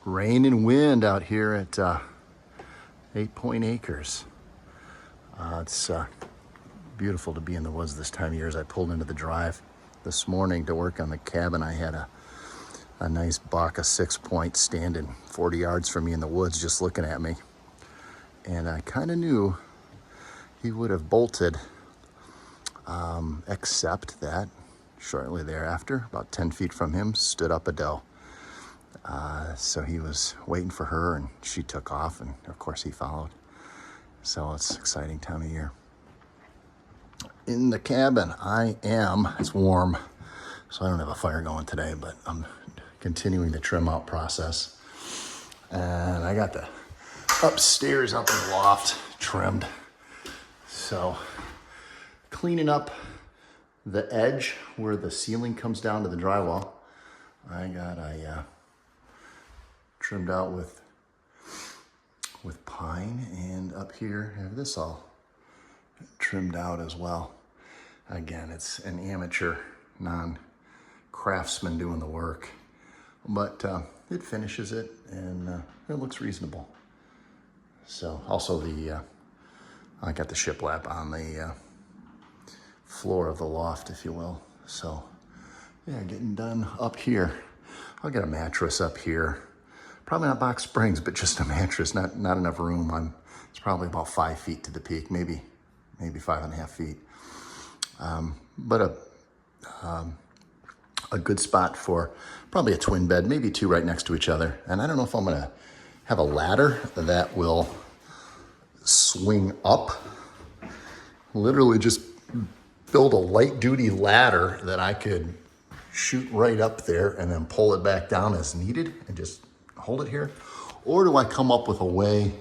Rain and wind out here at 8 Point Acres. It's beautiful to be in the woods this time of year. As I pulled into the drive this morning to work on the cabin, I had a nice buck, a 6 Point, standing 40 yards from me in the woods just looking at me. And I kind of knew he would have bolted, except that shortly thereafter, about 10 feet from him, stood up a doe. So he was waiting for her, and she took off, and of course he followed. So it's an exciting time of year. In the cabin, it's warm, so I don't have a fire going today, but I'm continuing the trim out process. And I got the upstairs up in the loft trimmed. So cleaning up the edge where the ceiling comes down to the drywall, I got trimmed out with pine, and up here I have this all trimmed out as well. Again, it's an amateur, non-craftsman doing the work, but it finishes it, and it looks reasonable. So also I got the shiplap on the floor of the loft, if you will. So yeah, getting done up here. I'll get a mattress up here. Probably not box springs, but just a mattress, not enough room. It's probably about 5 feet to the peak, maybe 5.5 feet. But a good spot for probably a twin bed, maybe two right next to each other. And I don't know if I'm gonna have a ladder that will swing up. Literally just build a light duty ladder that I could shoot right up there and then pull it back down as needed and just hold it here. Or do I come up with a way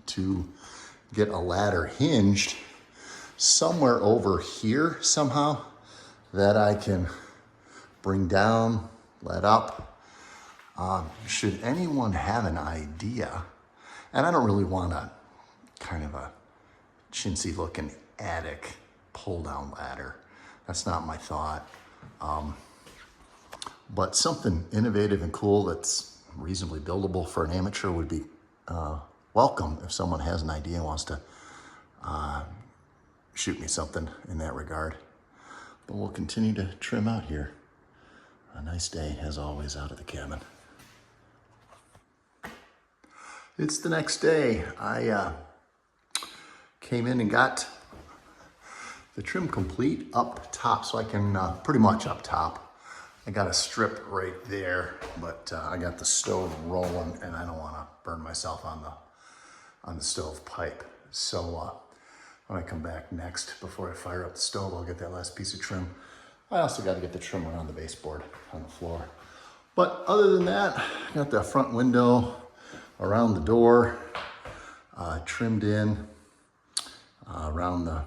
to get a ladder hinged somewhere over here somehow that I can bring down, let up? Should anyone have an idea, and I don't really want a kind of a chintzy looking attic pull down ladder. That's not my thought. But something innovative and cool that's reasonably buildable for an amateur would be welcome if someone has an idea and wants to shoot me something in that regard. But we'll continue to trim out here. A nice day, as always, out at the cabin. It's the next day. I came in and got the trim complete up top, so I can pretty much up top. I got a strip right there, but I got the stove rolling, and I don't want to burn myself on the stove pipe. So when I come back next, before I fire up the stove, I'll get that last piece of trim. I also got to get the trim around the baseboard on the floor. But other than that, I got the front window around the door trimmed in around the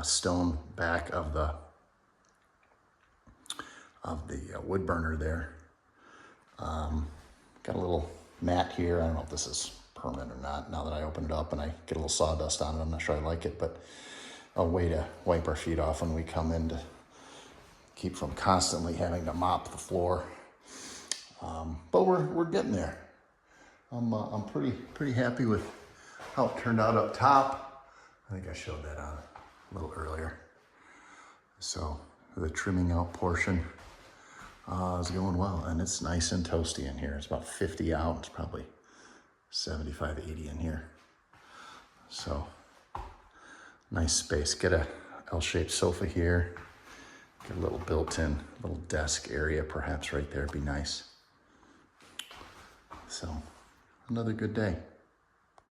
stone back of the wood burner there. Got a little mat here. I don't know if this is permanent or not. Now that I open it up and I get a little sawdust on it, I'm not sure I like it, but a way to wipe our feet off when we come in to keep from constantly having to mop the floor. But we're getting there. I'm pretty happy with how it turned out up top. I think I showed that on a little earlier. So the trimming out portion is going well, and it's nice and toasty in here. It's about 50 out. It's probably 75, 80 in here. So nice space. Get a L-shaped sofa here. Get a little built-in little desk area perhaps right there. It'd be nice. So another good day.